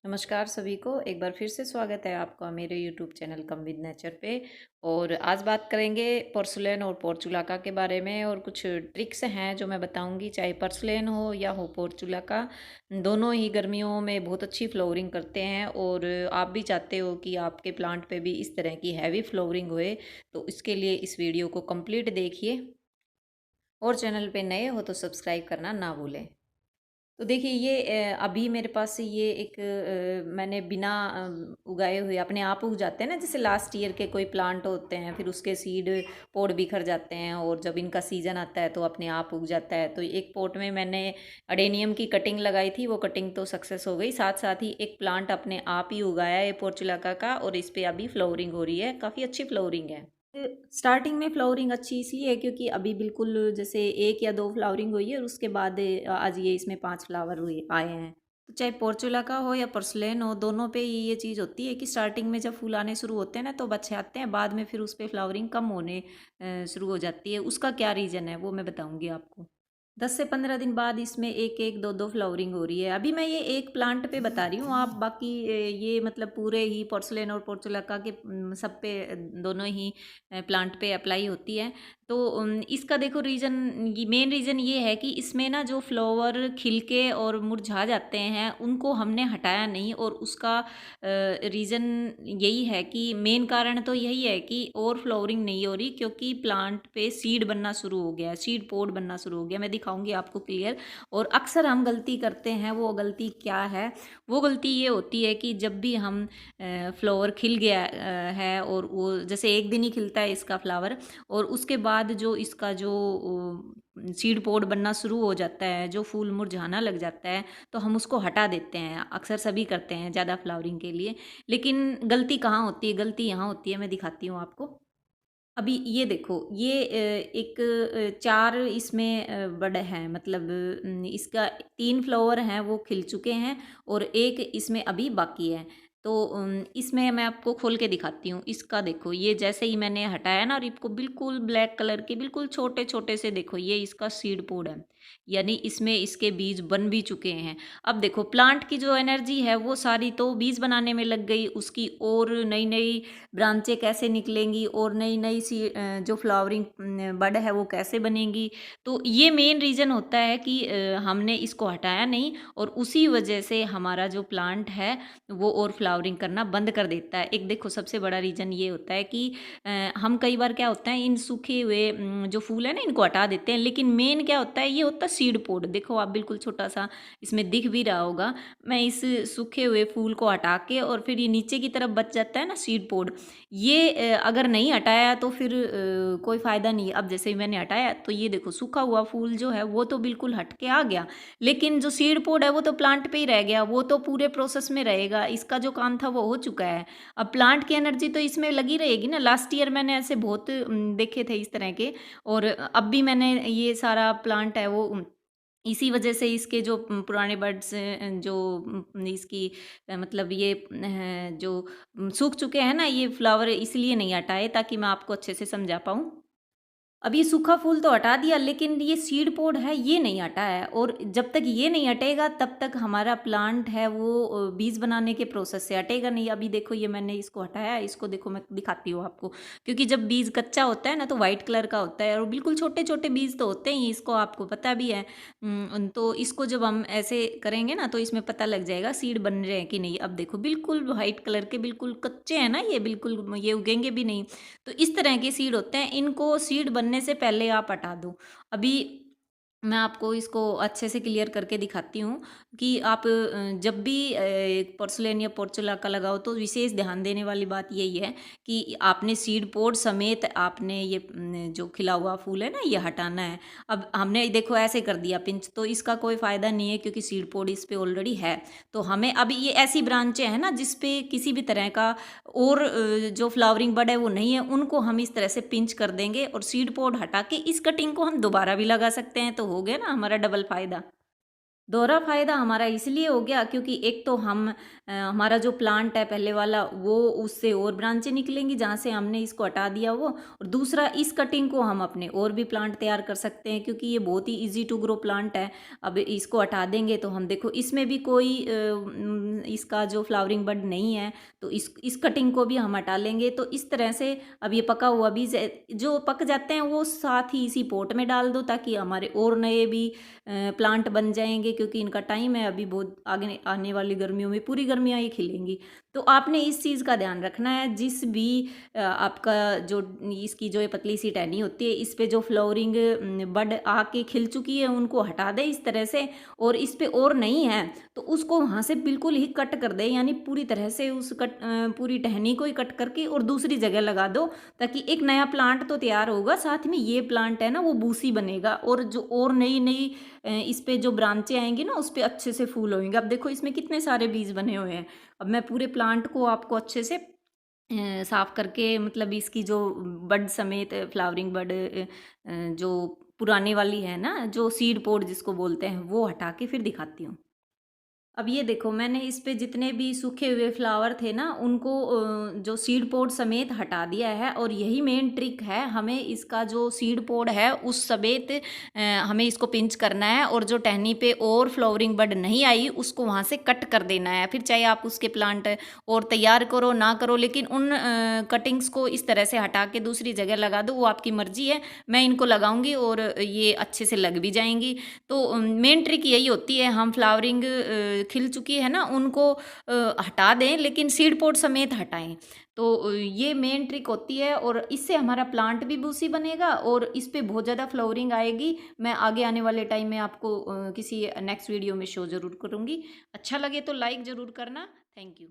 नमस्कार सभी को। एक बार फिर से स्वागत है आपका मेरे YouTube channel come with nature पे। और आज बात करेंगे पोर्सलेन और पोर्चुलाका के बारे में, और कुछ ट्रिक्स हैं जो मैं बताऊंगी। चाहे पोर्सलेन हो या हो पोर्चुलाका, दोनों ही गर्मियों में बहुत अच्छी फ्लावरिंग करते हैं। और आप भी चाहते हो कि आपके प्लांट पे भी इस तरह की हैवी फ्लावरिंग होए, तो इसके लिए इस वीडियो को कंप्लीट देखिए, और चैनल पे नए हो तो सब्सक्राइब करना ना भूलें। तो देखिए ये अभी मेरे पास ये एक मैंने बिना उगाए हुए अपने आप उग जाते हैं ना, जैसे लास्ट ईयर के कोई प्लांट होते हैं, फिर उसके सीड पोड बिखर जाते हैं, और जब इनका सीज़न आता है तो अपने आप उग जाता है। तो एक पोट में मैंने अडेनियम की कटिंग लगाई थी, वो कटिंग तो सक्सेस हो गई। साथ साथ ही एक प्लांट अपने आप ही उगाया है पोर्चुलाका का, और इस पर अभी फ्लावरिंग हो रही है, काफ़ी अच्छी फ्लावरिंग है। स्टार्टिंग में फ्लावरिंग अच्छी इसलिए है क्योंकि अभी बिल्कुल जैसे एक या दो फ्लावरिंग हुई है, और उसके बाद आज ये इसमें 5 फ्लावर हुए आए हैं। तो चाहे पोर्चुलाका हो या पोर्सलेन हो, दोनों पे ये चीज़ होती है कि स्टार्टिंग में जब फूल आने शुरू होते हैं ना तो बच्चे आते हैं, बाद में फिर उस पर फ्लावरिंग कम होने शुरू हो जाती है। उसका क्या रीज़न है वो मैं बताऊंगी आपको। 10 से 15 दिन बाद इसमें एक एक दो दो फ्लावरिंग हो रही है। अभी मैं ये एक प्लांट पे बता रही हूँ, आप बाकी ये मतलब पूरे ही पोर्सलेन और पोर्चुलाका के सब पे दोनों ही प्लांट पे अप्लाई होती है। तो इसका देखो रीज़न, ये मेन रीज़न ये है कि इसमें ना जो फ्लावर खिलके और मुरझा जाते हैं उनको हमने हटाया नहीं, और उसका रीज़न यही है कि मेन कारण तो यही है कि और फ्लावरिंग नहीं हो रही, क्योंकि प्लांट पे सीड बनना शुरू हो गया है, सीड पोड बनना शुरू हो गया। मैं दिखाऊंगी आपको क्लियर। और अक्सर हम गलती करते हैं, वो गलती क्या है? वो गलती ये होती है कि जब भी हम फ्लावर खिल गया है, और वो जैसे एक दिन ही खिलता है इसका फ्लावर, और उसके बाद जो इसका जो सीड पोड बनना शुरू हो जाता है, जो फूल मुरझाना लग जाता है, तो हम उसको हटा देते हैं। अक्सर सभी करते हैं ज़्यादा फ्लावरिंग के लिए। लेकिन गलती कहाँ होती है? गलती यहाँ होती है, मैं दिखाती हूँ आपको। अभी ये देखो, ये एक 4 इसमें बड हैं, मतलब इसका 3 फ्लावर हैं वो खिल चुके हैं, और एक इसमें अभी बाकी है। तो इसमें मैं आपको खोल के दिखाती हूँ। इसका देखो, ये जैसे ही मैंने हटाया ना, और इसको बिल्कुल ब्लैक कलर के बिल्कुल छोटे छोटे से, देखो ये इसका सीड पोड है, यानी इसमें इसके बीज बन भी चुके हैं। अब देखो प्लांट की जो एनर्जी है वो सारी तो बीज बनाने में लग गई, उसकी और नई नई ब्रांचें कैसे निकलेंगी, और नई नई सी जो फ्लावरिंग बड है वो कैसे बनेंगी। तो ये मेन रीज़न होता है कि हमने इसको हटाया नहीं, और उसी वजह से हमारा जो प्लांट है वो और फ्लावरिंग करना बंद कर देता है। एक देखो सबसे बड़ा रीज़न ये होता है कि हम कई बार क्या होता है, इन सूखे हुए जो फूल है ना इनको हटा देते हैं, लेकिन मेन क्या होता है, ये होता है सीड पोड। देखो आप बिल्कुल छोटा सा इसमें दिख भी रहा होगा। मैं इस सूखे हुए फूल को हटा के, और फिर ये नीचे की तरफ बच जाता है ना सीड पोड, ये अगर नहीं हटाया तो फिर कोई फ़ायदा नहीं है। अब जैसे ही मैंने हटाया तो ये देखो सूखा हुआ फूल जो है वो तो बिल्कुल हट के आ गया, लेकिन जो सीड पोड है वो तो प्लांट पे ही रह गया, वो तो पूरे प्रोसेस में रहेगा, इसका जो काम था वो हो चुका है। अब प्लांट की एनर्जी तो इसमें लगी रहेगी ना। लास्ट ईयर मैंने ऐसे बहुत देखे थे इस तरह के, और अब भी मैंने ये सारा प्लांट है वो इसी वजह से इसके जो पुराने बर्ड्स जो इसकी मतलब ये जो सूख चुके हैं ना, ये फ्लावर इसलिए नहीं हटाए ताकि मैं आपको अच्छे से समझा पाऊँ। अब ये सूखा फूल तो हटा दिया, लेकिन ये सीड पोड है ये नहीं हटा है, और जब तक ये नहीं हटेगा तब तक हमारा प्लांट है वो बीज बनाने के प्रोसेस से हटेगा नहीं। अभी देखो ये मैंने इसको हटाया, इसको देखो मैं दिखाती हूँ आपको। क्योंकि जब बीज कच्चा होता है ना तो वाइट कलर का होता है, और बिल्कुल छोटे छोटे बीज तो होते ही, इसको आपको पता भी है। तो इसको जब हम ऐसे करेंगे ना तो इसमें पता लग जाएगा सीड बन रहे हैं कि नहीं। अब देखो बिल्कुल वाइट कलर के बिल्कुल कच्चे हैं ना, ये बिल्कुल ये उगेंगे भी नहीं। तो इस तरह के सीड होते हैं, इनको सीड बनने से पहले आप हटा दो। अभी मैं आपको इसको अच्छे से क्लियर करके दिखाती हूँ कि आप जब भी पोर्सलेन या पोर्चुलाका लगाओ तो विशेष ध्यान देने वाली बात यही है कि आपने सीड पोड समेत आपने ये जो खिला हुआ फूल है ना ये हटाना है। अब हमने देखो ऐसे कर दिया पिंच, तो इसका कोई फ़ायदा नहीं है क्योंकि सीड पोड इस पे ऑलरेडी है। तो हमें अब ये ऐसी ब्रांचें हैं ना जिस पे किसी भी तरह का और जो फ्लावरिंग बड है वो नहीं है, उनको हम इस तरह से पिंच कर देंगे, और सीड पोड हटा के इस कटिंग को हम दोबारा भी लगा सकते हैं। तो हो गया ना हमारा डबल फ़ायदा। दोहरा फ़ायदा हमारा इसलिए हो गया क्योंकि एक तो हमारा जो प्लांट है पहले वाला वो उससे और ब्रांचें निकलेंगी जहाँ से हमने इसको हटा दिया वो, और दूसरा इस कटिंग को हम अपने और भी प्लांट तैयार कर सकते हैं क्योंकि ये बहुत ही इजी टू ग्रो प्लांट है। अब इसको हटा देंगे तो हम देखो इसमें भी कोई इसका जो फ्लावरिंग बड नहीं है, तो इस कटिंग को भी हम हटा लेंगे। तो इस तरह से अब ये पका हुआ बीज जो पक जाते हैं वो साथ ही इसी पोट में डाल दो ताकि हमारे और नए भी प्लांट बन जाएंगे, क्योंकि इनका टाइम है अभी बहुत आगे, आने वाली गर्मियों में पूरी गर्मियाँ ये खिलेंगी। तो आपने इस चीज़ का ध्यान रखना है, जिस भी आपका जो इसकी जो ये पतली सी टहनी होती है इस पे जो फ्लावरिंग बड आके खिल चुकी है उनको हटा दे इस तरह से, और इस पे और नहीं है तो उसको वहाँ से बिल्कुल ही कट कर दे, यानी पूरी तरह से पूरी टहनी को ही कट करके और दूसरी जगह लगा दो, ताकि एक नया प्लांट तो तैयार होगा, साथ में ये प्लांट है ना वो बूसी बनेगा, और जो और नई नई इस पे जो ब्रांचें आएंगी ना उस पे अच्छे से फूल होंगे। अब देखो इसमें कितने सारे बीज बने हुए हैं। अब मैं पूरे प्लांट को आपको अच्छे से साफ करके, मतलब इसकी जो बड समेत फ्लावरिंग बड जो पुराने वाली है ना, जो सीड पोड जिसको बोलते हैं, वो हटा के फिर दिखाती हूँ। अब ये देखो मैंने इस पे जितने भी सूखे हुए फ्लावर थे ना उनको जो सीड पोड समेत हटा दिया है, और यही मेन ट्रिक है, हमें इसका जो सीड पोड है उस समेत हमें इसको पिंच करना है, और जो टहनी पे और फ्लावरिंग बड नहीं आई उसको वहाँ से कट कर देना है। फिर चाहे आप उसके प्लांट और तैयार करो ना करो, लेकिन उन कटिंग्स को इस तरह से हटा के दूसरी जगह लगा दो, वो आपकी मर्जी है। मैं इनको लगाऊंगी और ये अच्छे से लग भी जाएंगी। तो मेन ट्रिक यही होती है, हम फ्लावरिंग खिल चुकी है ना उनको हटा दें, लेकिन सीड पोड समेत हटाएं। तो ये मेन ट्रिक होती है, और इससे हमारा प्लांट भी बूसी बनेगा और इस पे बहुत ज़्यादा फ्लावरिंग आएगी। मैं आगे आने वाले टाइम में आपको किसी नेक्स्ट वीडियो में शो ज़रूर करूँगी। अच्छा लगे तो लाइक ज़रूर करना। Thank you.